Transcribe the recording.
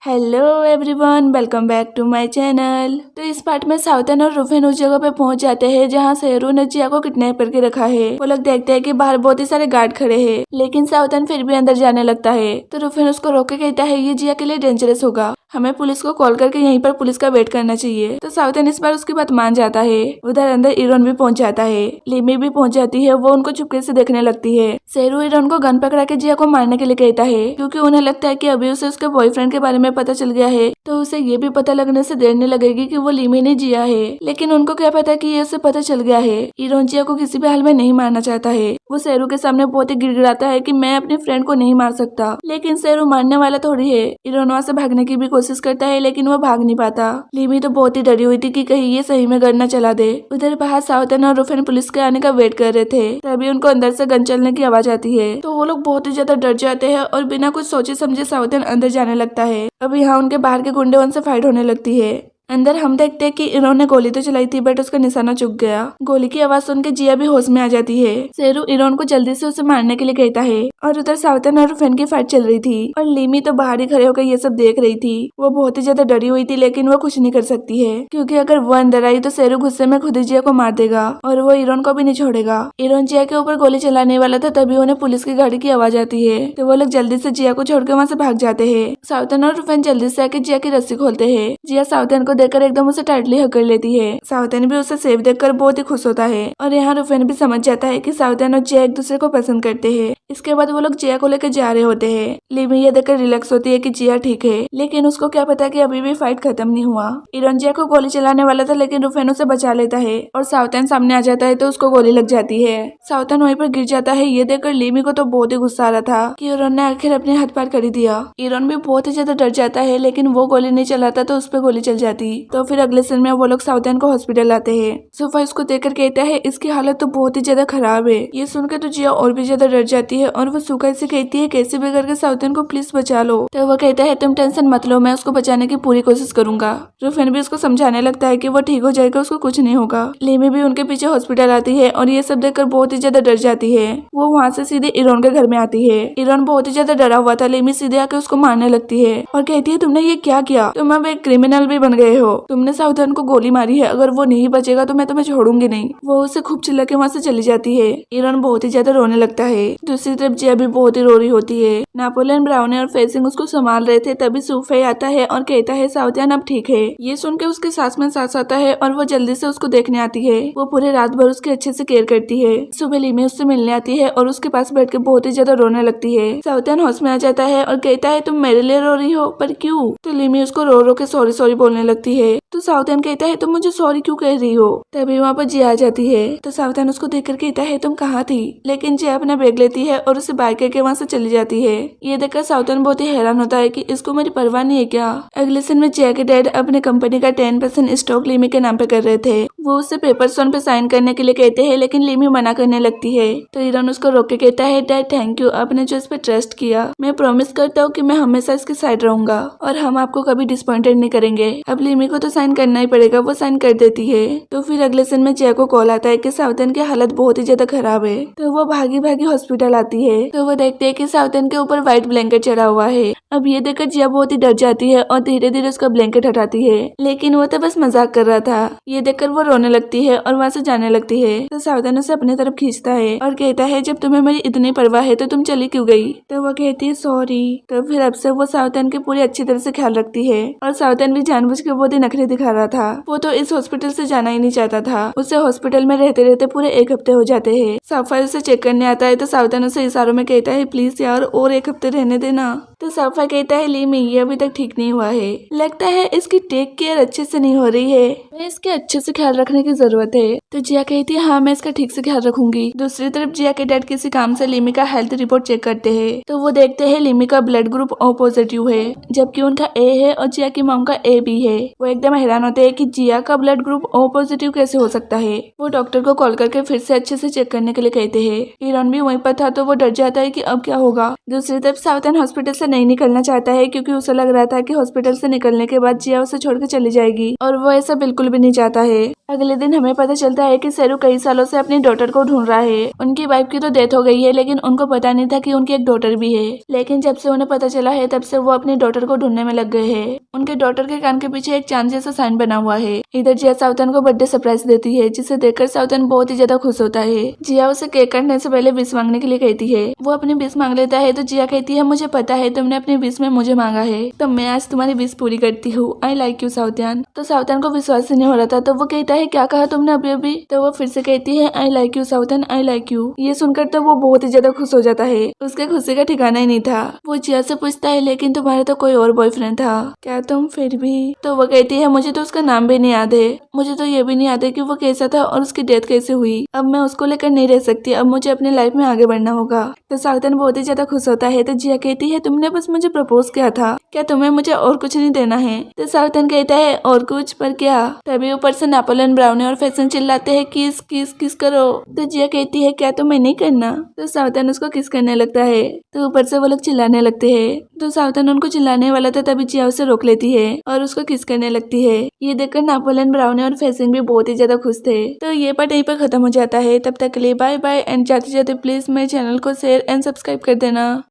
Hello everyone, welcome back to my channel. तो इस part में साउथन और रुफेन उस जगह पे पहुंच जाते हैं जहां शेरू ने जिया को किडनैप करके रखा है। वो लोग देखते हैं कि बाहर बहुत ही सारे गार्ड खड़े हैं, लेकिन साउथन फिर भी अंदर जाने लगता है। तो रुफेन उसको रोक के कहता है ये जिया के लिए डेंजरस होगा, हमें पुलिस को कॉल करके यहीं पर पुलिस का वेट करना चाहिए। तो साउथन इस बार उसकी बात मान जाता है। उधर अंदर इरोन भी पहुंच जाता है, लिमी भी पहुंच जाती है। वो उनको चुपके से देखने लगती है। शेरू इरोन को गन पकड़ा के जिया को मारने के लिए कहता है, क्योंकि उन्हें लगता है कि अभी उसे उसके बॉयफ्रेंड के बारे में पता चल गया है, तो उसे ये भी पता लगने से देर नहीं लगेगी कि वो लिमी ने जिया है। लेकिन उनको क्या पता कि ये उसे पता चल गया है। इरोन जिया को किसी भी हाल में नहीं मारना चाहता है। वो शेरू के सामने बहुत ही गिड़गिड़ाता है कि मैं अपने फ्रेंड को नहीं मार सकता, लेकिन शेरू मारने वाला थोड़ी है। इरोन वहाँ से भागने की भी कोशिश करता है, लेकिन वो भाग नहीं पाता। लिमी तो बहुत ही डरी हुई थी कि कहीं ये सही में गन न चला दे। उधर बाहर साउथन और रुफेन पुलिस के आने का वेट कर रहे थे, तभी उनको अंदर से गन चलने की आवाज आती है। तो वो लोग बहुत ही ज्यादा डर जाते हैं और बिना कुछ सोचे समझे साउथन अंदर जाने लगता है। अब यहाँ उनके बाहर के गुंडे उनसे फाइट होने लगती है। अंदर हम देखते हैं कि इरोन गोली तो चलाई थी, बट उसका निशाना चुक गया। गोली की आवाज सुन के जिया भी होश में आ जाती है। शेरू इरोन को जल्दी से उसे मारने के लिए कहता है और उधर साउथन और रुफेन की फाइट चल रही थी और लिमी तो बाहर ही खड़े होकर ये सब देख रही थी। वो बहुत ही ज्यादा डरी हुई थी, लेकिन वो कुछ नहीं कर सकती है, क्योंकि अगर वो अंदर आई तो शेरू गुस्से में खुद ही जिया को मार देगा और वो इरोन को भी नहीं छोड़ेगा। इरोन जिया के ऊपर गोली चलाने वाला था, तभी उन्हें पुलिस की गाड़ी की आवाज आती है। तो वो लोग जल्दी से जिया को छोड़ के वहाँ से भाग जाते हैं। साउथन और रुफेन जल्दी से आके जिया की रस्सी खोलते हैं। जिया साउथन को देखकर एकदम उसे टाइटली हग कर लेती है। साउथन भी उसे सेफ देखकर बहुत ही खुश होता है और यहाँ रुफेन भी समझ जाता है कि साउथन और जिया एक दूसरे को पसंद करते हैं। इसके बाद वो लोग जिया को लेकर जा रहे होते हैं। लिमी ये देखकर रिलैक्स होती है कि जिया ठीक है, लेकिन उसको क्या पता कि अभी भी फाइट खत्म नहीं हुआ। इरोन जिया को गोली चलाने वाला था, लेकिन रुफेन उसे बचा लेता है और साउथन सामने आ जाता है तो उसको गोली लग जाती है। साउथन वहीं पर गिर जाता है। ये देखकर लिमी को तो बहुत ही गुस्सा आ रहा था कि इरोन ने आखिर अपने हाथ पार कर दिया। इरोन भी बहुत ही ज्यादा डर जाता है, लेकिन वो गोली नहीं चलाता तो उस पर गोली चल जाती। तो फिर अगले सीन में वो लोग साउथन को हॉस्पिटल लाते हैं। सोफा इसको देखकर कहता है इसकी हालत तो बहुत ही ज्यादा खराब है। ये सुनकर तो जिया और भी ज्यादा डर जाती है और वो सुखा से कहती है कैसे भी करके साउथन को प्लीज बचा लो। तो वो कहता है तुम टेंशन मत लो, मैं उसको बचाने की पूरी कोशिश करूंगा। रुफेन भी उसको समझाने लगता है कि वो ठीक हो जाएगा, उसको कुछ नहीं होगा। लिमी भी उनके पीछे हॉस्पिटल आती है और ये सब देखकर बहुत ही ज्यादा डर जाती है। वो वहाँ से सीधे इरोन के घर में आती है। इरोन बहुत ही ज्यादा डरा हुआ था। लिमी सीधे आके उसको मारने लगती है और कहती है तुमने ये क्या किया, तुम अब एक क्रिमिनल भी बन गए हो, तुमने साउथन को गोली मारी है, अगर वो नहीं बचेगा तो मैं तुम्हें छोड़ूंगी नहीं। वो उसे खूब चिल्ला के वहाँ से चली जाती है। इरोन बहुत ही ज्यादा रोने लगता है। दूसरी तरफ जिया भी बहुत ही रो रही होती है। नेपोलियन ब्राउन और फेसिंग उसको संभाल रहे थे, तभी सूफे आता है और कहता है साउथन अब ठीक है। ये सुन के उसके सांस में सांस आता है और वो जल्दी से उसको देखने आती है। वो पूरे रात भर उसकी अच्छे से केयर करती है। सुबह लिमी उससे मिलने आती है और उसके पास बैठ के बहुत ही ज्यादा रोने लगती है। साउथन होश में आ जाता है और कहता है तुम मेरे लिए रो रही हो, पर क्यों? तो लिमी उसको रो रो के सॉरी सॉरी बोलने लगती है। तो साउथन कहता है तुम मुझे सॉरी क्यों कह रही हो? तभी वहाँ पर जिया आ जाती है। तो साउथन उसको देखकर कहता है तुम कहाँ थी? लेकिन जिया अपना बैग लेती है और उसे बाय करके वहाँ से चली जाती है। ये देखकर साउथन बहुत ही हैरान होता है कि इसको मेरी परवाह नहीं है क्या। अगले दिन में जिया के डैड अपने कंपनी का 10% स्टॉक लिमी के नाम पे कर रहे थे। वो उससे पेपर्स पे साइन करने के लिए कहते हैं, लेकिन लिमी मना करने लगती है। तो इरोन उसको रोक के कहता है डैड थैंक यू, आपने जो इस पे ट्रस्ट किया। मैं प्रॉमिस करता हूँ कि मैं हमेशा इसके साइड रहूंगा और हम आपको कभी डिसअपॉइंटेड नहीं करेंगे। अब लिमी को तो साइन करना ही पड़ेगा। वो साइन कर देती है। तो फिर अगले दिन में जिया को कॉल आता है कि साउथन की हालत बहुत ही ज्यादा खराब है। तो वो भागी भागी हॉस्पिटल आती है। तो वो देखते है कि साउथन के ऊपर व्हाइट ब्लैंकेट चढ़ा हुआ है। अब ये देखकर जिया बहुत ही डर जाती है और धीरे धीरे उसका ब्लैंकेट हटाती है, लेकिन वो तो बस मजाक कर रहा था। ये देखकर वो रोने लगती है और वहाँ से जाने लगती है। तो साउथन उसे अपनी तरफ खींचता है और कहता है जब तुम्हें मेरी इतनी परवाह है तो तुम चली क्यों गई? तो वो कहती है सॉरी। तो फिर अब से वो साउथन की पूरी अच्छी तरह से ख्याल रखती है और साउथन भी जानबूझ के बहुत ही नखरे दिखा रहा था। वो तो इस हॉस्पिटल से जाना ही नहीं चाहता था। उसे हॉस्पिटल में रहते रहते पूरे 1 हफ्ते हो जाते हैं। साफा उसे चेक करने आता है तो साउथन उसे इशारों में कहता है प्लीज यार और 1 हफ्ते रहने देना। तो साफा कहता है लिमी ये अभी तक ठीक नहीं हुआ है, लगता है इसकी टेक केयर अच्छे से नहीं हो रही है, मैं इसके अच्छे से ख्याल रखने की जरूरत है। तो जिया कहती है हाँ मैं इसका ठीक से ख्याल रखूंगी। दूसरी तरफ जिया के डैड किसी काम से लिमी का हेल्थ रिपोर्ट चेक करते हैं। तो वो देखते हैं लिमी का ब्लड ग्रुप O पॉजिटिव है, जबकि उनका A है और जिया की मॉम का AB है। वो एकदम हैरान होते हैं कि जिया का ब्लड ग्रुप O पॉजिटिव कैसे हो सकता है। वो डॉक्टर को कॉल करके फिर से अच्छे से चेक करने के लिए कहते हैं। इरोन भी वहीं पर था तो वो डर जाता है कि अब क्या होगा। दूसरी तरफ साउथन हॉस्पिटल से नहीं निकलना चाहता है क्योंकि उसे लग रहा था कि हॉस्पिटल से निकलने के बाद जिया उसे छोड़कर चली जाएगी और वो ऐसा बिल्कुल भी नहीं चाहता है। अगले दिन हमें पता चलता है कि शेरू कई सालों से अपनी डॉटर को ढूंढ रहा है। उनकी वाइफ की तो डेथ हो गई है लेकिन उनको पता नहीं था कि उनकी एक डॉटर भी है। लेकिन जब से उन्हें पता चला है तब से वो अपनी डॉटर को ढूंढने में लग गए हैं। उनके डॉटर के कान के पीछे एक चांद जैसा साइन बना हुआ है। इधर जिया सावधान को बर्थडे सरप्राइज देती है जिसे देखकर सावधान बहुत ही ज्यादा खुश होता है। जिया उसे केक काटने से पहले विश मांगने के लिए कहती है। वो अपनी विश मांग लेता है तो जिया कहती है मुझे पता है तुमने अपनी विश में मुझे मांगा है तो मैं आज तुम्हारी विश पूरी करती हूँ। आई लाइक यू सावधान। तो सावधान को विश्वास ही नहीं हो रहा था तो वो कहता है क्या कहा तुमने अभी? तो वो फिर से कहती है आई लाइक यू सावधान, आई लाइक यू। ये सुनकर तो वो बहुत ही ज्यादा खुश हो जाता है। उसके खुशी का ठिकाना ही नहीं था। वो जिया से पूछता है लेकिन तुम्हारा तो कोई और बॉयफ्रेंड था क्या तुम फिर भी? तो वो कहती है मुझे तो उसका नाम भी नहीं याद है। मुझे तो ये भी नहीं याद है कि वो कैसा था और उसकी डेथ कैसे हुई। अब मैं उसको लेकर नहीं रह सकती। अब मुझे अपनी लाइफ में आगे बढ़ना होगा। तो सावधान बहुत ही ज्यादा खुश होता है। तो जिया कहती है तुमने बस मुझे प्रपोज किया था, क्या तुम्हें मुझे और कुछ नहीं देना है? तो सावधान कहता है और कुछ पर क्या? तभी ऊपर से नेपोलियन ब्राउनी और फैशन चिल्लाते हैं किस किस किस करो। तो जिया कहती है क्या तुम्हें नहीं करना? तो सावधान उसको किस करने लगता है। तो ऊपर से वो लोग चिल्लाने लगते हैं। तो सावधान उनको चिल्लाने वाला था तभी जिया उसे रोक लेती है और उसको किस करने लगती है। ये देखकर नेपोलियन ब्राउनी और फैशन भी बहुत ही ज्यादा खुश थे। तो ये पार्ट यहीं पर खत्म हो जाता है। तब तक के लिए बाय बाय एंड जाते जाते प्लीज मेरे चैनल को शेयर एंड सब्सक्राइब कर देना।